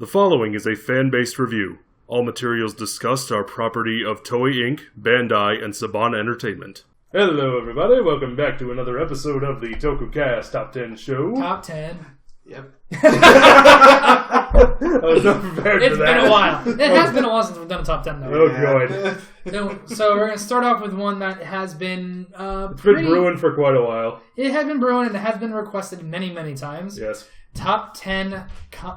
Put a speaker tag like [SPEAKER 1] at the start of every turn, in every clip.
[SPEAKER 1] The following is a fan-based review. All materials discussed are property of Toei Inc., Bandai, and Saban Entertainment. Hello everybody, welcome back to another episode of the Tokucast Top 10 show.
[SPEAKER 2] Top 10.
[SPEAKER 3] Yep.
[SPEAKER 1] I was not prepared for that.
[SPEAKER 2] It's been a while. It has been a while since we've done a top 10 though.
[SPEAKER 1] Oh, good.
[SPEAKER 2] So we're going to start off with one that has been
[SPEAKER 1] It's been brewing for quite a while.
[SPEAKER 2] It has been brewing and it has been requested many, many times.
[SPEAKER 1] Yes.
[SPEAKER 2] Top 10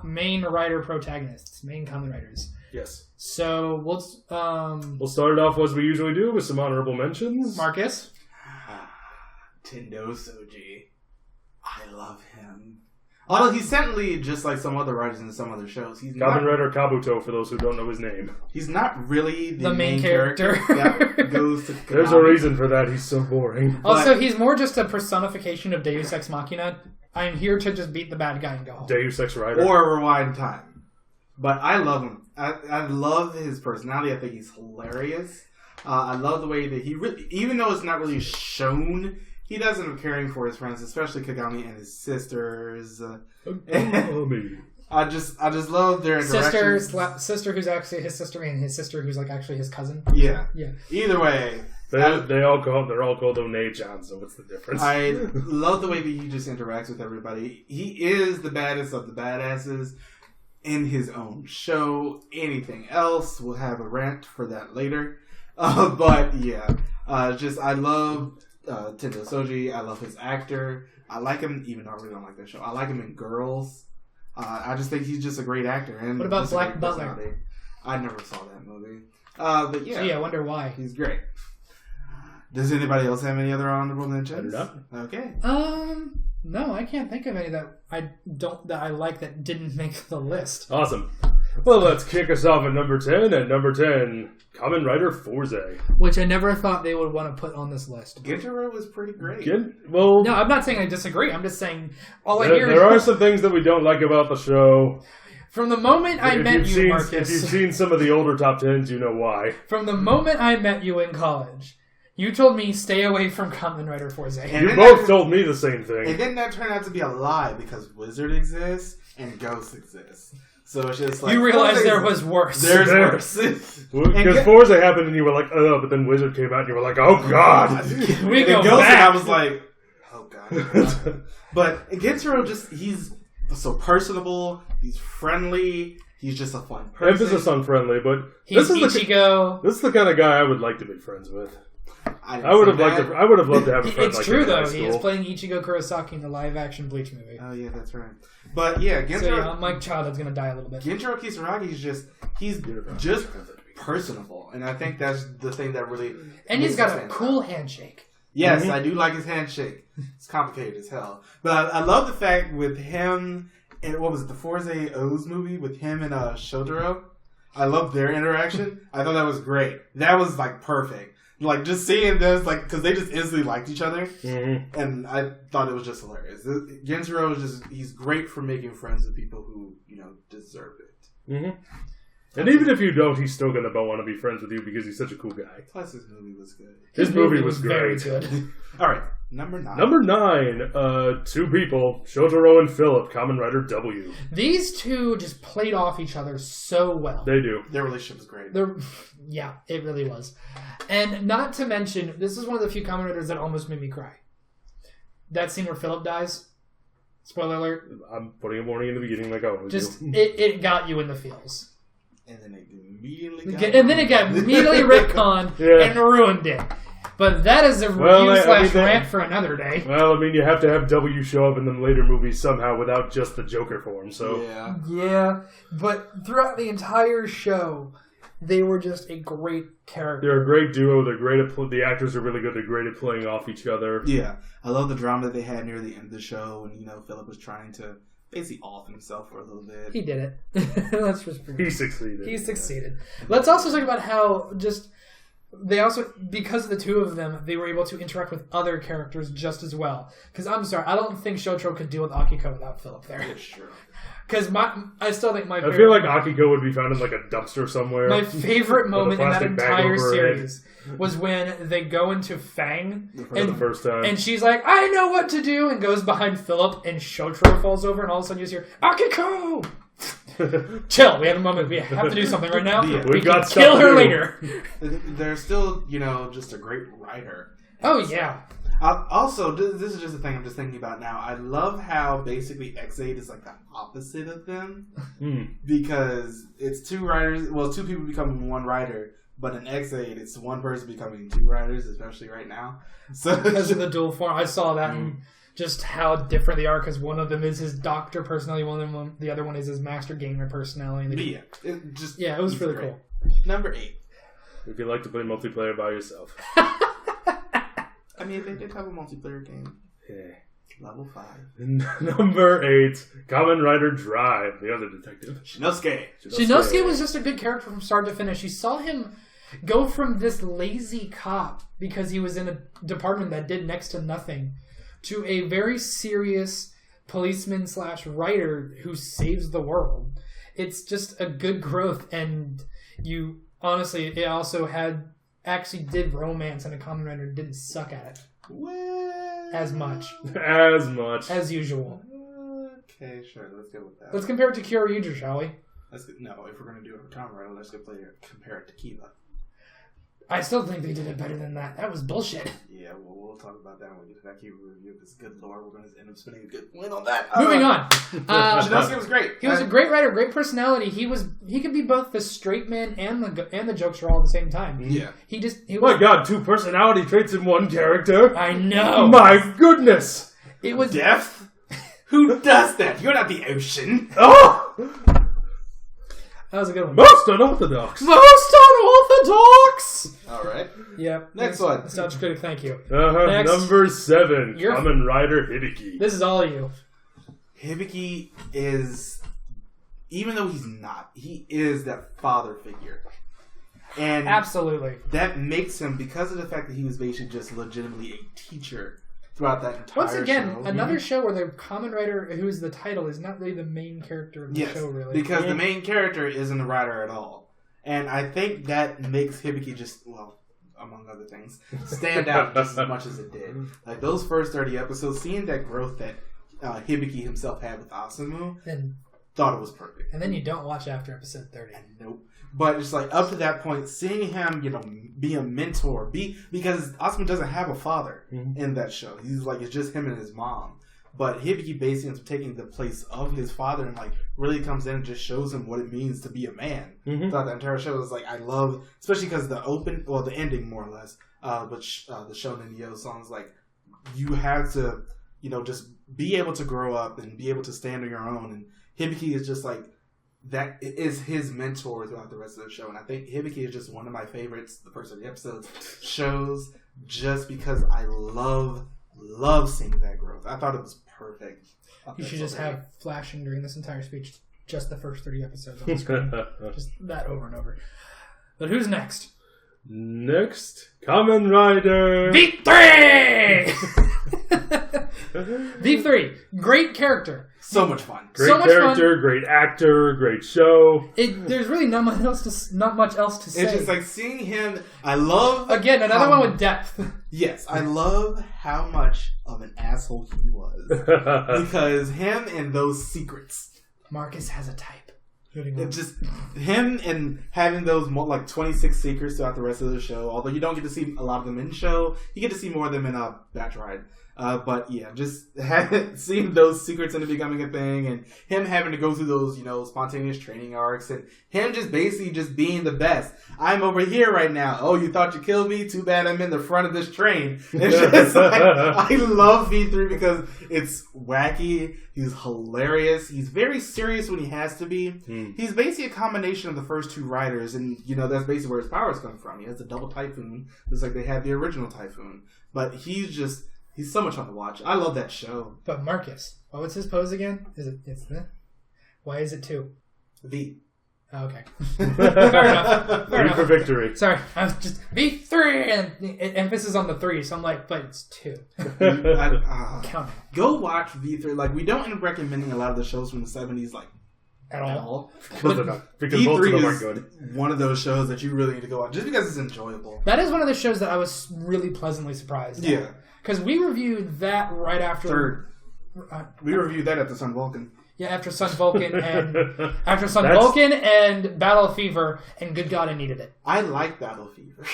[SPEAKER 2] main rider protagonists. Main Kamen Riders.
[SPEAKER 1] Yes.
[SPEAKER 2] So we'll
[SPEAKER 1] start it off as we usually do with some honorable mentions.
[SPEAKER 2] Marcus.
[SPEAKER 3] Tennouji. I love him. Although he's certainly just like some other writers in some other shows. He's
[SPEAKER 1] Kamen Rider Kabuto, for those who don't know his name.
[SPEAKER 3] He's not really the
[SPEAKER 2] main character.
[SPEAKER 3] That goes to
[SPEAKER 1] There's a reason for that. He's so boring.
[SPEAKER 2] Also, he's more just a personification of Deus Ex Machina. I'm here to just beat the bad guy and go home.
[SPEAKER 1] Deus Ex Rider.
[SPEAKER 3] Or rewind time. But I love him. I love his personality. I think he's hilarious. I love the way that he really, even though it's not really shown, he does end up caring for his friends, especially Kagami and his sisters. I just love their interaction.
[SPEAKER 2] Sister who's actually his sister, and his sister who's like actually his cousin.
[SPEAKER 3] Yeah.
[SPEAKER 2] Yeah.
[SPEAKER 3] Either way.
[SPEAKER 1] They're all called One-chan, so what's the difference?
[SPEAKER 3] I love the way that he just interacts with everybody. He is the baddest of the badasses in his own show. Anything else, we'll have a rant for that later. But yeah, I love Tennouji. I love his actor. I like him, even though I really don't like that show. I like him in Girls. I just think he's just a great actor. And
[SPEAKER 2] what about Black Butler?
[SPEAKER 3] I never saw that movie. But yeah.
[SPEAKER 2] Gee, I wonder why.
[SPEAKER 3] He's great. Does anybody else have any other honorable mentions?
[SPEAKER 1] I do not.
[SPEAKER 3] Okay.
[SPEAKER 2] No, I can't think of any that I like that didn't make the list.
[SPEAKER 1] Awesome. Well, let's kick us off at number 10. At number 10, Kamen Rider Forze.
[SPEAKER 2] Which I never thought they would want to put on this list.
[SPEAKER 3] Gintaro was pretty great.
[SPEAKER 1] No,
[SPEAKER 2] I'm not saying I disagree. I'm just saying
[SPEAKER 1] there are some things that we don't like about the show.
[SPEAKER 2] From the moment I met you, Marcus.
[SPEAKER 1] If you've seen some of the older top 10s, you know why.
[SPEAKER 2] From the moment I met you in college, you told me stay away from Kamen Rider Forze.
[SPEAKER 1] And you both told me the same thing.
[SPEAKER 3] And then that turned out to be a lie because Wizard exists and Ghost exists. So it's just like...
[SPEAKER 2] You realized there was worse.
[SPEAKER 3] There's worse.
[SPEAKER 1] Because Forza happened and you were like, oh, but then Wizard came out and you were like, oh god.
[SPEAKER 2] We go
[SPEAKER 3] Ghost
[SPEAKER 2] back.
[SPEAKER 3] And I was like, oh god. But Gintaro he's so personable, he's friendly, he's just a fun person.
[SPEAKER 1] Emphasis on friendly, but
[SPEAKER 2] he's Ichigo.
[SPEAKER 1] This is the kind of guy I would like to be friends with. I would have loved to have a friend
[SPEAKER 2] it's
[SPEAKER 1] like
[SPEAKER 2] true,
[SPEAKER 1] that.
[SPEAKER 2] though. He is playing Ichigo Kurosaki in the live-action Bleach movie.
[SPEAKER 3] Oh, yeah, that's right. But, yeah, Gintaro...
[SPEAKER 2] So, yeah, my childhood's going to die a little bit.
[SPEAKER 3] Gintaro Kisaragi is he's just personable. And I think that's the thing that really...
[SPEAKER 2] And he's got a cool handshake.
[SPEAKER 3] Yes, I do like his handshake. It's complicated as hell. But I love the fact with him... And what was it, the Forze O's movie with him and Shotaro? I love their interaction. I thought that was great. That was, like, perfect. Like, just seeing this, like, because they just instantly liked each other. Mm-hmm. And I thought it was just hilarious. Gintaro is he's great for making friends with people who, deserve it.
[SPEAKER 1] Mm-hmm. And even if you don't, he's still going to want to be friends with you because he's such a cool guy.
[SPEAKER 3] Plus, his movie was good.
[SPEAKER 1] His movie was
[SPEAKER 2] very
[SPEAKER 1] great.
[SPEAKER 2] good.
[SPEAKER 3] All right, number 9.
[SPEAKER 1] Number 9, two people, Shotaro and Philip, Kamen Rider W.
[SPEAKER 2] These two just played off each other so well.
[SPEAKER 1] They do.
[SPEAKER 3] Their relationship was great.
[SPEAKER 2] Yeah, it really was. And not to mention, this is one of the few Kamen Riders that almost made me cry. That scene where Philip dies. Spoiler alert.
[SPEAKER 1] I'm putting a warning in the beginning like I always do.
[SPEAKER 2] It got you in the feels.
[SPEAKER 3] And then it immediately
[SPEAKER 2] got immediately retconned and ruined it. But that is a review / rant for another day.
[SPEAKER 1] Well, I mean, you have to have W show up in them later movies somehow without just the Joker form, so...
[SPEAKER 2] Yeah, but throughout the entire show, they were just a great character.
[SPEAKER 1] They're a great duo. They're great at... The actors are really good. They're great at playing off each other.
[SPEAKER 3] Yeah. I love the drama that they had near the end of the show when, Philip was trying to... basically off himself for a little bit.
[SPEAKER 2] He did it. Let's just
[SPEAKER 1] He succeeded.
[SPEAKER 2] He succeeded. Let's also talk about how they also, because of the two of them, they were able to interact with other characters just as well. Because I'm sorry, I don't think Shotaro could deal with Akiko without Philip there.
[SPEAKER 3] Yeah, sure.
[SPEAKER 2] Because I still think I
[SPEAKER 1] feel like Akiko would be found in like a dumpster somewhere.
[SPEAKER 2] My favorite moment in that entire series was when they go into Fang
[SPEAKER 1] for the first time.
[SPEAKER 2] And she's like, I know what to do, and goes behind Philip, and Shotaro falls over, and all of a sudden you just hear, Akiko! chill. We have a moment. We have to do something right now.
[SPEAKER 3] Yeah.
[SPEAKER 2] We
[SPEAKER 1] got
[SPEAKER 2] can kill
[SPEAKER 1] stuff to
[SPEAKER 2] her
[SPEAKER 1] do.
[SPEAKER 2] later.
[SPEAKER 3] They're still, just a great writer.
[SPEAKER 2] Oh yeah.
[SPEAKER 3] Also, this is just a thing I'm just thinking about now. I love how basically X8 is like the opposite of them. Because it's two writers, two people becoming one writer. But in X8, it's one person becoming two writers, especially right now. So
[SPEAKER 2] Because of the dual form. I saw that and just how different they are, because one of them is his doctor personality, the other one is his master gamer personality.
[SPEAKER 3] It
[SPEAKER 2] was really cool.
[SPEAKER 3] Number 8.
[SPEAKER 1] If you like to play multiplayer by yourself.
[SPEAKER 3] I mean, they did have a multiplayer game.
[SPEAKER 1] Yeah.
[SPEAKER 3] Level 5.
[SPEAKER 1] Number 8, Kamen Rider Drive, the other detective.
[SPEAKER 2] Shinosuke was just a good character from start to finish. You saw him go from this lazy cop, because he was in a department that did next to nothing, to a very serious policeman / writer who saves the world. It's just a good growth, and honestly, it also actually did romance, and a Kamen Rider didn't suck at it. As much. As usual.
[SPEAKER 3] Okay, sure. Let's go with that.
[SPEAKER 2] Let's compare it to Kyoryuger, shall we?
[SPEAKER 3] No, if we're going to do it with Kamen Rider, let's compare it to Kiba.
[SPEAKER 2] I still think they did it better than that. That was bullshit.
[SPEAKER 3] Yeah, we'll talk about that when we get to that Kiba review, because good lord, we're going to end up spending a good point on that.
[SPEAKER 2] Moving on.
[SPEAKER 3] Shinosuke was great.
[SPEAKER 2] He was a great writer, great personality. He could be both the straight man and the jokester all at the same time.
[SPEAKER 3] Yeah.
[SPEAKER 2] He was,
[SPEAKER 1] My God, 2 personality traits in one character.
[SPEAKER 2] I know.
[SPEAKER 1] My goodness.
[SPEAKER 2] It was
[SPEAKER 3] Death? Who does that? You're not the ocean.
[SPEAKER 1] Oh!
[SPEAKER 2] That was a good one.
[SPEAKER 1] Most unorthodox.
[SPEAKER 2] Most unorthodox.
[SPEAKER 3] All right.
[SPEAKER 2] Yep.
[SPEAKER 3] Next one.
[SPEAKER 2] Such critic, thank you.
[SPEAKER 1] Next. Number 7,
[SPEAKER 2] You're-
[SPEAKER 1] Kamen Rider Hibiki.
[SPEAKER 2] This is all you.
[SPEAKER 3] Hibiki is, even though he's not, he is that father figure. And
[SPEAKER 2] Absolutely.
[SPEAKER 3] that makes him, because of the fact that he was basically just legitimately a teacher throughout that entire
[SPEAKER 2] Once again,
[SPEAKER 3] show.
[SPEAKER 2] another show where the Kamen Rider, who's the title, is not really the main character of the show, really.
[SPEAKER 3] Because the main character isn't a writer at all. And I think that makes Hibiki just, among other things, stand out just as much as it did. Like, those first 30 episodes, seeing that growth that Hibiki himself had with Asamu, thought it was perfect.
[SPEAKER 2] And then you don't watch after episode 30.
[SPEAKER 3] Nope. But it's like, up to that point, seeing him, be a mentor, because Asamu doesn't have a father in that show. He's like, it's just him and his mom. But Hibiki basically ends up taking the place of his father and like really comes in and just shows him what it means to be a man. Throughout the entire show, is like, I love, especially because the ending more or less, but the Shonen Yo song is like, you have to, just be able to grow up and be able to stand on your own. And Hibiki is just like, that is his mentor throughout the rest of the show. And I think Hibiki is just one of my favorites, the first of the episodes, shows, just because I love seeing that growth. I thought it was perfect.
[SPEAKER 2] You should just have flashing during this entire speech, just the first 30 episodes on the screen. Just that over and over. But who's next?
[SPEAKER 1] Next, Kamen Rider
[SPEAKER 2] V3! V3, great character.
[SPEAKER 3] So much fun.
[SPEAKER 1] Great character, great actor, great show.
[SPEAKER 2] There's really not much else to say.
[SPEAKER 3] It's just like seeing him. I love
[SPEAKER 2] again another one with depth.
[SPEAKER 3] Yes, I love how much of an asshole he was because him and those secrets.
[SPEAKER 2] Marcus has a type.
[SPEAKER 3] Just him and having those 26 secrets throughout the rest of the show. Although you don't get to see a lot of them in the show, you get to see more of them in Batch Ride. But yeah, just seeing those secrets into becoming a thing, and him having to go through those, spontaneous training arcs, and him just basically just being the best. I'm over here right now. Oh, you thought you killed me? Too bad I'm in the front of this train. It's just like, I love V3 because it's wacky. He's hilarious. He's very serious when he has to be. He's basically a combination of the first two riders, and that's basically where his powers come from. He has the double Typhoon, just like they had the original Typhoon. But he's so much fun to watch. I love that show.
[SPEAKER 2] But Marcus, what was his pose again? Why is it 2?
[SPEAKER 3] V.
[SPEAKER 2] Oh, okay. Fair enough.
[SPEAKER 1] V for victory.
[SPEAKER 2] Sorry, I was just V3 and emphasis on the 3, so I'm like, but it's 2. Count it.
[SPEAKER 3] Go watch V3. Like, we don't end up recommending a lot of the shows from the 70s, like,
[SPEAKER 2] at all.
[SPEAKER 1] Because both of them are good.
[SPEAKER 3] One of those shows that you really need to go watch just because it's enjoyable.
[SPEAKER 2] That is one of the shows that I was really pleasantly surprised at. Because we reviewed that right after...
[SPEAKER 3] Third. We reviewed that at the Sun Vulcan.
[SPEAKER 2] Yeah, after Sun Vulcan and Battle Fever, and good God, I needed it.
[SPEAKER 3] I like Battle Fever.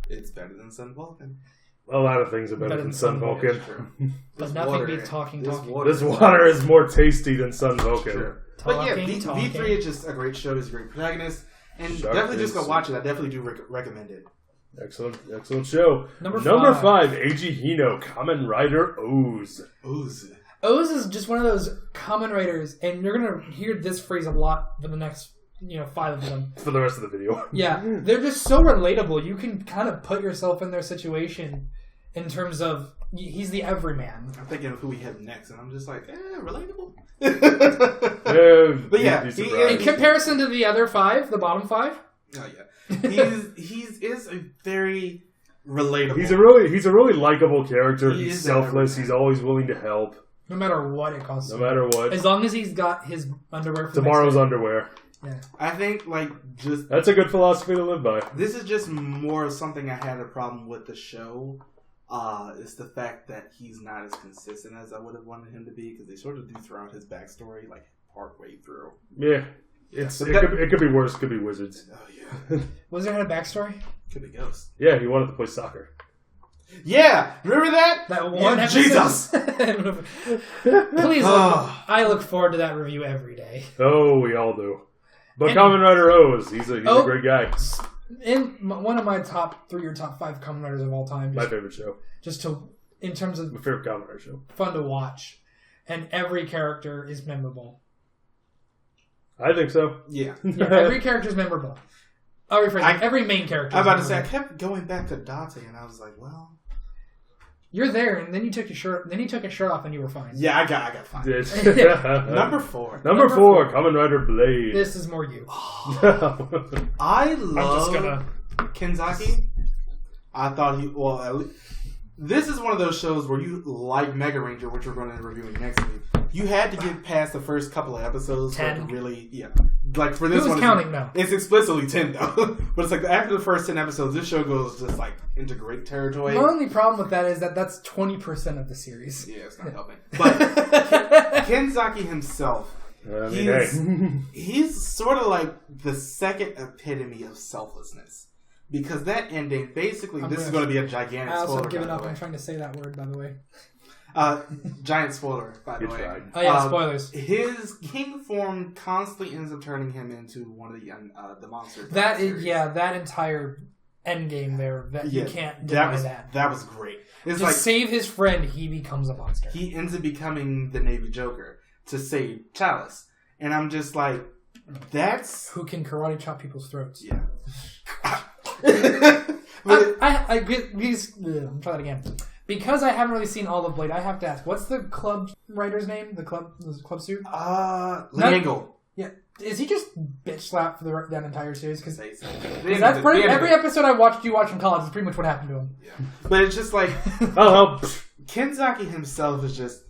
[SPEAKER 3] It's better than Sun Vulcan.
[SPEAKER 1] A lot of things are better than Sun Vulcan.
[SPEAKER 2] But nothing beats talking.
[SPEAKER 1] This water is more tasty than Sun Vulcan.
[SPEAKER 3] Sure. But yeah, V3 is just a great show. He's a great protagonist. And definitely just go watch it. I definitely do recommend it.
[SPEAKER 1] Excellent show. Number 5, Eiji Hino, Kamen Rider O's.
[SPEAKER 2] O's is just one of those Kamen Riders, and you're going to hear this phrase a lot for the next 5 of them.
[SPEAKER 1] For the rest of the video.
[SPEAKER 2] Yeah, they're just so relatable. You can kind of put yourself in their situation in terms of, he's the everyman.
[SPEAKER 3] I'm thinking of who we have next, and I'm just like, relatable.
[SPEAKER 1] But
[SPEAKER 3] yeah,
[SPEAKER 2] in comparison to the other 5, the bottom 5.
[SPEAKER 3] Oh yeah, he is a very relatable.
[SPEAKER 1] He's a really likable character. He's selfless. He's always willing to help,
[SPEAKER 2] no matter what it costs.
[SPEAKER 1] No matter what,
[SPEAKER 2] as long as he's got his underwear for
[SPEAKER 1] tomorrow's underwear.
[SPEAKER 2] Yeah,
[SPEAKER 3] I think
[SPEAKER 1] that's a good philosophy to live by.
[SPEAKER 3] This is just more of something I had a problem with the show. It's the fact that he's not as consistent as I would have wanted him to be, because they sort of do throw out his backstory partway through.
[SPEAKER 1] Yeah, it could be worse. Could be Wizards.
[SPEAKER 3] Oh yeah.
[SPEAKER 2] Wizard had a backstory.
[SPEAKER 3] Could be Ghost.
[SPEAKER 1] Yeah, he wanted to play soccer.
[SPEAKER 3] Yeah, remember that?
[SPEAKER 2] That one episode?
[SPEAKER 3] Jesus.
[SPEAKER 2] Please, I look forward to that review every day.
[SPEAKER 1] Oh, we all do. But Kamen Rider O's, he's a great guy.
[SPEAKER 2] In one of my top 3 or top 5 Kamen Riders of all time.
[SPEAKER 1] My favorite show.
[SPEAKER 2] In terms of
[SPEAKER 1] my favorite Kamen Rider show.
[SPEAKER 2] Fun to watch, and every character is memorable.
[SPEAKER 1] I think so.
[SPEAKER 3] Yeah.
[SPEAKER 2] Every character is memorable. I'll rephrase every main character.
[SPEAKER 3] I'm about to say, I kept going back to Date, and I was like, well,
[SPEAKER 2] you're there, and then you took your shirt. Then you took your shirt off, and you were fine.
[SPEAKER 3] Yeah, I got fine. Number 4.
[SPEAKER 1] Number 4, Kamen Rider Blade.
[SPEAKER 2] This is more you.
[SPEAKER 3] I love Kenzaki. I thought this is one of those shows where you like Mega Ranger, which we're going to review next week. You had to get past the first couple of episodes
[SPEAKER 2] 10.
[SPEAKER 3] to really, for this one,
[SPEAKER 2] counting now?
[SPEAKER 3] It's explicitly 10 though, but it's after the first 10 episodes, this show goes just into great territory.
[SPEAKER 2] My only problem with that is that's 20% of the series.
[SPEAKER 3] Yeah, it's not helping. But Kenzaki himself, he's sort of like the second epitome of selflessness. Because that ending, basically, this is going to be a gigantic spoiler.
[SPEAKER 2] I also have given up on trying to say that word, by the way.
[SPEAKER 3] Giant spoiler, by the way.
[SPEAKER 2] Oh yeah, spoilers.
[SPEAKER 3] His king form constantly ends up turning him into one of the monsters.
[SPEAKER 2] That entire end game there, you can't deny that.
[SPEAKER 3] That was great. It's
[SPEAKER 2] to save his friend, he becomes a monster.
[SPEAKER 3] He ends up becoming the Navy Joker to save Chalice, and I'm just like, that's
[SPEAKER 2] who can karate chop people's throats.
[SPEAKER 3] Yeah.
[SPEAKER 2] I'll try that again. Because I haven't really seen all of Blade, I have to ask, what's the club writer's name? The club suit?
[SPEAKER 3] Liangle.
[SPEAKER 2] Yeah. Is he just bitch slapped for that entire series? Because
[SPEAKER 3] that's
[SPEAKER 2] every episode I watched you watch in college is pretty much what happened to him.
[SPEAKER 3] Yeah. But it's just like, Kenzaki himself is just,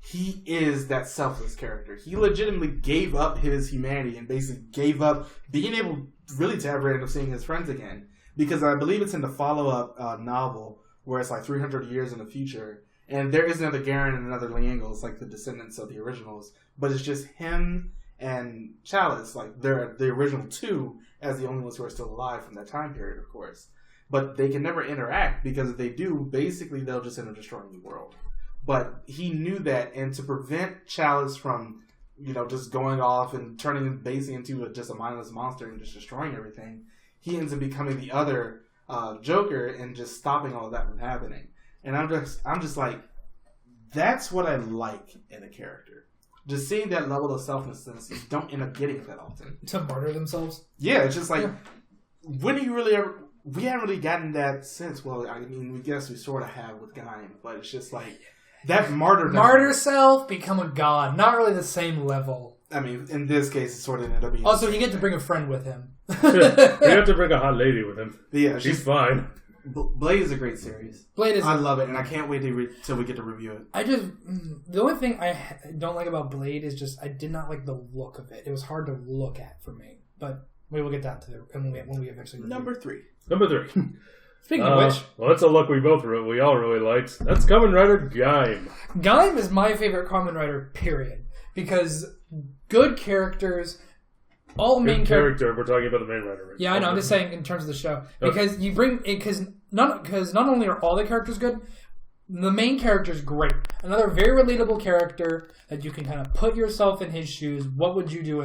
[SPEAKER 3] he is that selfless character. He legitimately gave up his humanity and basically gave up being able really to ever end up seeing his friends again. Because I believe it's in the follow-up novel where it's 300 years in the future. And there is another Garen and another Liangle. It's the descendants of the originals. But it's just him and Chalice. They're the original 2 as the only ones who are still alive from that time period, of course. But they can never interact because if they do, basically they'll just end up destroying the world. But he knew that, and to prevent Chalice from, just going off and turning basically into just a mindless monster and just destroying everything, he ends up becoming the other Joker and just stopping all of that from happening. And I'm just like, that's what I like in a character. Just seeing that level of selflessness, you don't end up getting that often.
[SPEAKER 2] To martyr themselves?
[SPEAKER 3] Yeah, it's just when do you really ever... We haven't really gotten that sense. Well, I mean, we guess we sort of have with Gaim, but it's just that martyrdom.
[SPEAKER 2] Martyr self, become a god. Not really the same level.
[SPEAKER 3] I mean, in this case, it sort of ended up being...
[SPEAKER 2] Also, you get to bring a friend with him.
[SPEAKER 1] You have to bring a hot lady with him.
[SPEAKER 3] But yeah,
[SPEAKER 1] she's fine.
[SPEAKER 3] Blade is a great series. I love it, and I can't wait till we get to review it.
[SPEAKER 2] The only thing I don't like about Blade is just I did not like the look of it. It was hard to look at for me. But we will get that to when we eventually review.
[SPEAKER 3] Number 3.
[SPEAKER 2] Speaking of which...
[SPEAKER 1] Well, that's a look we all really liked. That's Kamen Rider Gaim.
[SPEAKER 2] Gaim is my favorite Kamen Rider, period. Because good characters... All main
[SPEAKER 1] character. We're talking about the main rider. Right?
[SPEAKER 2] Yeah, I know. I'm just saying in terms of the show because you bring because not only are all the characters good, the main character is great. Another very relatable character that you can kind of put yourself in his shoes. What would you do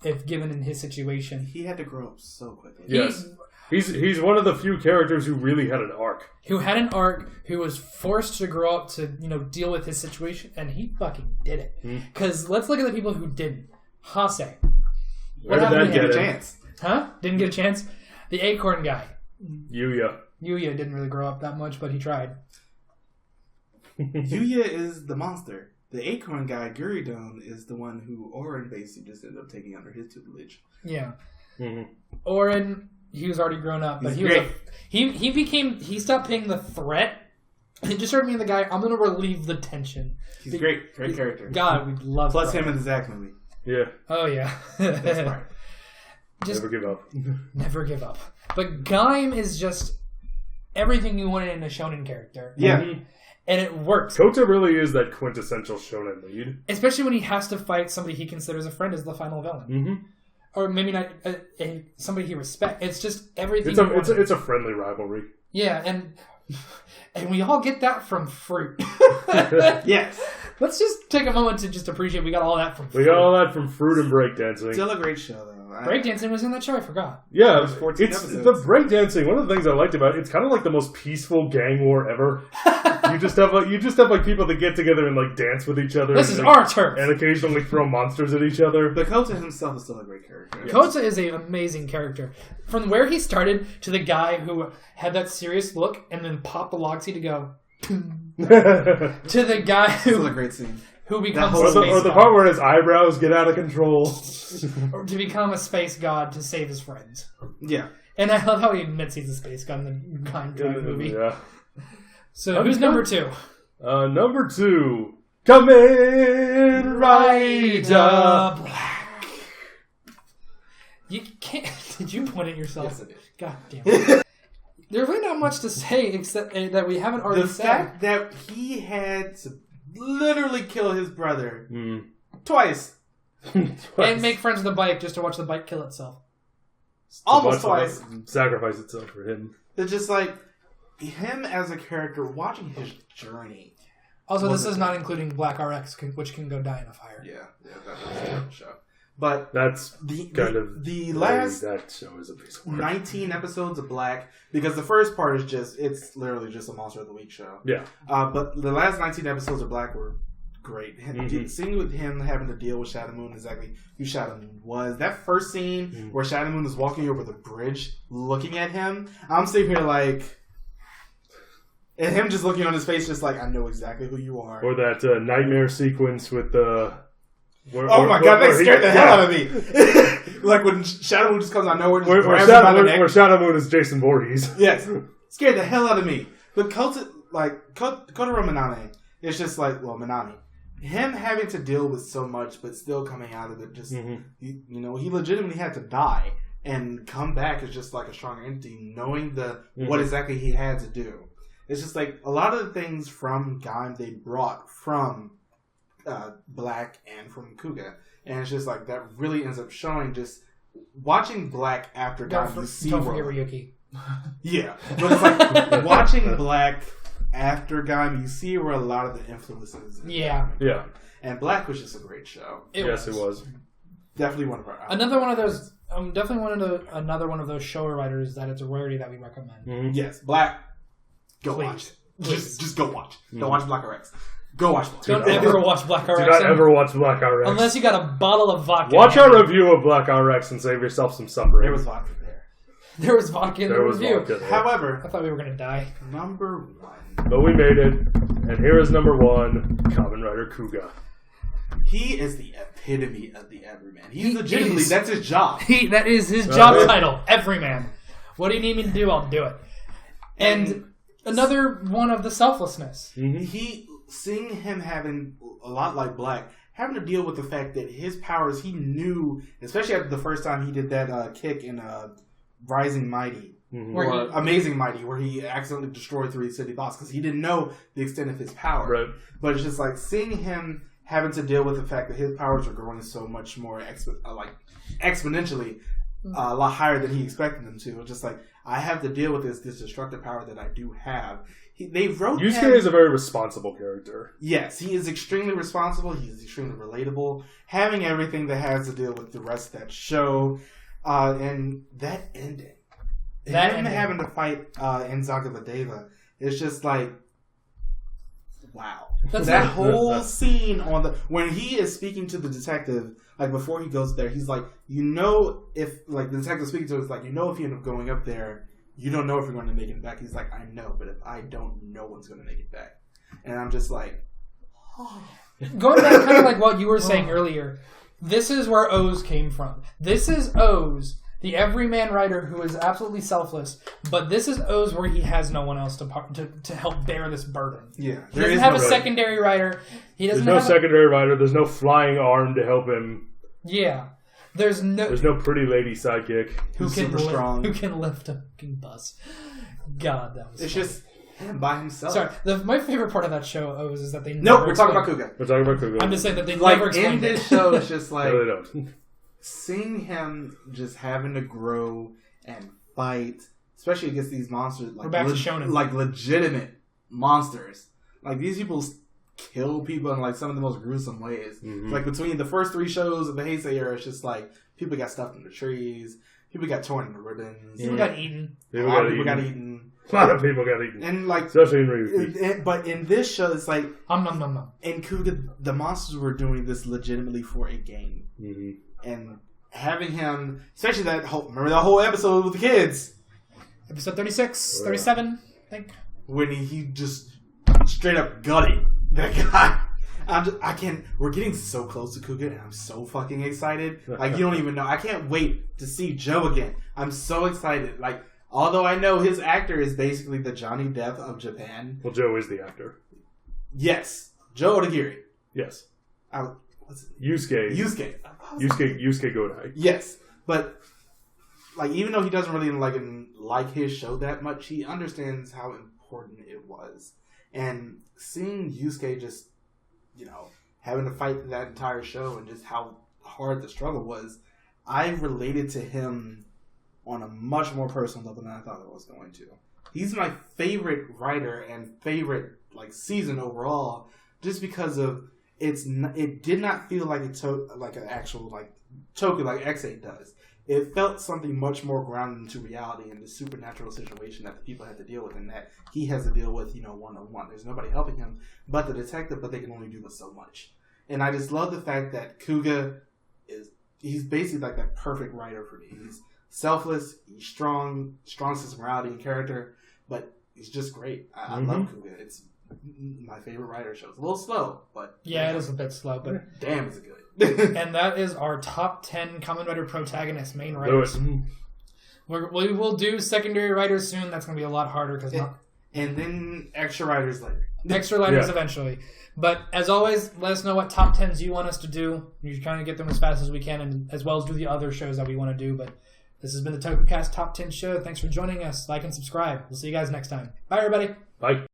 [SPEAKER 2] if given in his situation?
[SPEAKER 3] He had to grow up so quickly.
[SPEAKER 1] Yes, he's one of the few characters who really had an arc.
[SPEAKER 2] Who had an arc? Who was forced to grow up to deal with his situation, and he fucking did it. Because let's look at the people who didn't. Hase.
[SPEAKER 1] Where did that get
[SPEAKER 3] a chance?
[SPEAKER 2] Huh? Didn't get a chance? The acorn guy.
[SPEAKER 1] Yuya
[SPEAKER 2] didn't really grow up that much, but he tried.
[SPEAKER 3] Yuya is the monster. The acorn guy, Guridon, is the one who Oren basically just ended up taking under his tutelage.
[SPEAKER 2] Yeah.
[SPEAKER 1] Mm-hmm.
[SPEAKER 2] Oren, he was already grown up, but he stopped being the threat. He just started being the guy, I'm going to relieve the tension.
[SPEAKER 3] He's great character.
[SPEAKER 2] God, we love
[SPEAKER 3] Plus him in the Zack movie.
[SPEAKER 1] Yeah.
[SPEAKER 2] Oh, yeah.
[SPEAKER 3] That's right.
[SPEAKER 2] Just
[SPEAKER 1] never give up.
[SPEAKER 2] Never give up. But Gaim is just everything you wanted in a shonen character.
[SPEAKER 3] Yeah.
[SPEAKER 2] And it works.
[SPEAKER 1] Kota really is that quintessential shonen lead.
[SPEAKER 2] Especially when he has to fight somebody he considers a friend as the final villain.
[SPEAKER 1] Mm-hmm.
[SPEAKER 2] Or maybe not somebody he respects. It's just everything
[SPEAKER 1] It's a friendly rivalry.
[SPEAKER 2] Yeah, and we all get that from fruit.
[SPEAKER 3] Yes.
[SPEAKER 2] Let's just take a moment to just appreciate we got all that from fruit.
[SPEAKER 1] We got all that from fruit and breakdancing.
[SPEAKER 3] Still a great show, though.
[SPEAKER 2] Breakdancing was in that show, I forgot.
[SPEAKER 1] Yeah,
[SPEAKER 3] was 14
[SPEAKER 1] it's
[SPEAKER 3] episodes.
[SPEAKER 1] the breakdancing. One of the things I liked about it, it's kind of like the most peaceful gang war ever. you just have people that get together and like dance with each other.
[SPEAKER 2] This is our turf.
[SPEAKER 1] And occasionally throw monsters at each other.
[SPEAKER 3] But Kota himself is still a great character.
[SPEAKER 2] Yeah. Kota is an amazing character. From where he started to the guy who had that serious look and then popped the log seed to go to the guy
[SPEAKER 3] Still a great scene.
[SPEAKER 2] who becomes
[SPEAKER 1] or the part where his eyebrows get out of control.
[SPEAKER 2] or to become a space god to save his friends.
[SPEAKER 3] Yeah.
[SPEAKER 2] And I love how he admits he's a space god in the Kind movie.
[SPEAKER 1] Yeah.
[SPEAKER 2] So who's number 2?
[SPEAKER 1] Number 2, Kamen Rider
[SPEAKER 2] Black. You can't. Did you point at yourself?
[SPEAKER 3] Yes, I did.
[SPEAKER 2] God damn it. There's really not much to say except that we haven't already said.
[SPEAKER 3] The fact that he had to literally kill his brother twice.
[SPEAKER 2] And make friends with the bike just to watch the bike kill itself.
[SPEAKER 3] Almost twice.
[SPEAKER 1] Sacrifice itself for him.
[SPEAKER 3] It's just like him as a character, watching his journey.
[SPEAKER 2] Also, this is not including Black RX, which can go die in a fire.
[SPEAKER 3] Yeah, that's a show. But
[SPEAKER 2] last
[SPEAKER 1] that show is a piece of work.
[SPEAKER 3] 19 episodes of Black, because the first part is it's literally just a Monster of the Week show.
[SPEAKER 1] Yeah.
[SPEAKER 3] But the last 19 episodes of Black were great. Seeing with him having to deal with Shadow Moon, exactly who Shadow Moon was. That first scene where Shadow Moon is walking over the bridge looking at him, I'm sitting here like... And him just looking on his face just like, I know exactly who you are.
[SPEAKER 1] Or that nightmare sequence with the...
[SPEAKER 3] Oh my god, that scared the hell out of me. Like when Shadow Moon just comes out of nowhere, just grabs him by the neck.
[SPEAKER 1] Where Shadow Moon is Jason Voorhees.
[SPEAKER 3] Yes. Scared the hell out of me. But Kotaro Minami, it's just like, well, Minami. Him having to deal with so much, but still coming out of it, just, he legitimately had to die and come back as just like a strong entity, knowing what exactly he had to do. It's just like a lot of the things from Gaim they brought from Black and from Kuuga. And it's just like that really ends up showing just watching Black after Gaim.
[SPEAKER 2] Don't forget Ryuki.
[SPEAKER 3] Yeah. But it's like watching Black after Gaim, you see where a lot of the influences.
[SPEAKER 2] Yeah.
[SPEAKER 1] Yeah.
[SPEAKER 3] And Black was just a great show.
[SPEAKER 1] It was.
[SPEAKER 3] Definitely one of our.
[SPEAKER 2] Another one of those. Another one of those show writers that it's a rarity that we recommend.
[SPEAKER 3] Yes, Black. Go
[SPEAKER 2] Please.
[SPEAKER 3] watch it. Just go watch. Don't watch Black RX. Go watch Black.
[SPEAKER 2] Don't ever watch Black RX.
[SPEAKER 1] Do not ever watch Black RX.
[SPEAKER 2] Unless you got a bottle of vodka.
[SPEAKER 1] Watch our review of Black RX and save yourself some suffering.
[SPEAKER 3] There was vodka there.
[SPEAKER 2] There was vodka in the review.
[SPEAKER 3] However,
[SPEAKER 2] I thought we were going to die.
[SPEAKER 3] Number 1.
[SPEAKER 1] But we made it. And here is number 1, Kamen Rider Kuuga.
[SPEAKER 3] He is the epitome of the everyman. He's legitimately, that's his job.
[SPEAKER 2] That is his job title, everyman. What do you need me to do? I'll do it. And another one of the selflessness.
[SPEAKER 3] Seeing him having a lot like Black, having to deal with the fact that his powers, he knew, especially after the first time he did that kick in Rising Mighty,
[SPEAKER 2] Where
[SPEAKER 3] or Amazing Mighty, where he accidentally destroyed 3 city blocks because he didn't know the extent of his power.
[SPEAKER 1] Right.
[SPEAKER 3] But it's just like seeing him having to deal with the fact that his powers are growing so much more exponentially, a lot higher than he expected them to. It's just like, I have to deal with this destructive power that I do have. They wrote
[SPEAKER 1] Yusuke is a very responsible character.
[SPEAKER 3] Yes, he is extremely responsible. He's extremely relatable. Having everything that has to deal with the rest of that show, and that ending. Having to fight Inzaka Ladeva, it's just like, wow. That whole scene when he is speaking to the detective, like before he goes there, he's like, if like the detective speaking to him, it's like, if you end up going up there, you don't know if you're going to make it back. He's like, I know, but if I don't, no one's going to make it back. And I'm just like,
[SPEAKER 2] going back kind of like what you were saying earlier, this is where O's came from. This is O's, the everyman writer who is absolutely selfless, but this is O's where he has no one else to help bear this burden.
[SPEAKER 3] Yeah,
[SPEAKER 2] he doesn't have a secondary writer.
[SPEAKER 1] There's no secondary writer. There's no flying arm to help him.
[SPEAKER 2] Yeah. There's no
[SPEAKER 1] pretty lady sidekick
[SPEAKER 3] who's super strong,
[SPEAKER 2] who can lift a fucking bus. God, that was.
[SPEAKER 3] It's funny. Just him by himself.
[SPEAKER 2] Sorry, my favorite part of that show is that they.
[SPEAKER 3] We're talking about Kuuga.
[SPEAKER 1] We're talking about Kuuga.
[SPEAKER 2] I'm just saying that they never explained
[SPEAKER 3] in this show. It's just like
[SPEAKER 1] no, they don't.
[SPEAKER 3] Seeing him just having to grow and fight, especially against these monsters, like
[SPEAKER 2] we're back to shonen,
[SPEAKER 3] like legitimate monsters. Like these people kill people in like some of the most gruesome ways. Mm-hmm. Like between the first 3 shows of the Heisei era, it's just like people got stuffed in the trees, people got torn into ribbons,
[SPEAKER 2] people got eaten.
[SPEAKER 3] A lot of people got eaten.
[SPEAKER 1] A lot of people got eaten,
[SPEAKER 3] and like
[SPEAKER 1] especially in Ryuki.
[SPEAKER 3] But in this show, it's like
[SPEAKER 2] in
[SPEAKER 3] Kuuga, the monsters were doing this legitimately for a game, and having him, especially remember that whole episode with the kids,
[SPEAKER 2] episode 36, 37, I think,
[SPEAKER 3] when he just straight up gutted that guy. We're getting so close to Kuuga, and I'm so fucking excited. Like, you don't even know. I can't wait to see Joe again. I'm so excited. Like, although I know his actor is basically the Johnny Depp of Japan.
[SPEAKER 1] Well, Joe is the actor.
[SPEAKER 3] Yes. Joe Odagiri.
[SPEAKER 1] Yes.
[SPEAKER 3] What's it?
[SPEAKER 1] Yusuke Godai.
[SPEAKER 3] Yes. But, like, even though he doesn't really like his show that much, he understands how important it was. And seeing Yusuke just, having to fight that entire show and just how hard the struggle was, I related to him on a much more personal level than I thought I was going to. He's my favorite writer and favorite season overall, just because of it did not feel like an actual Toku like X8 does. It felt something much more grounded into reality and the supernatural situation that the people had to deal with, and that he has to deal with, one-on-one. There's nobody helping him but the detective, but they can only do but so much. And I just love the fact that Kuuga he's basically like that perfect writer for me. He's selfless, he's strong sense of morality and character, but he's just great. I love Kuuga. It's my favorite writer show. It's a little slow, but
[SPEAKER 2] yeah, it is a bit slow, but
[SPEAKER 3] damn, is it good.
[SPEAKER 2] And that is our top 10 Kamen Rider protagonists, main writers. We will do secondary writers soon. That's going to be a lot harder
[SPEAKER 3] and then extra writers later.
[SPEAKER 2] Extra writers eventually. But as always, let us know what top 10s you want us to do. We're trying to get them as fast as we can, and as well as do the other shows that we want to do. But this has been the Tokucast Top 10 show. Thanks for joining us. Like and subscribe. We'll see you guys next time. Bye, everybody.
[SPEAKER 1] Bye.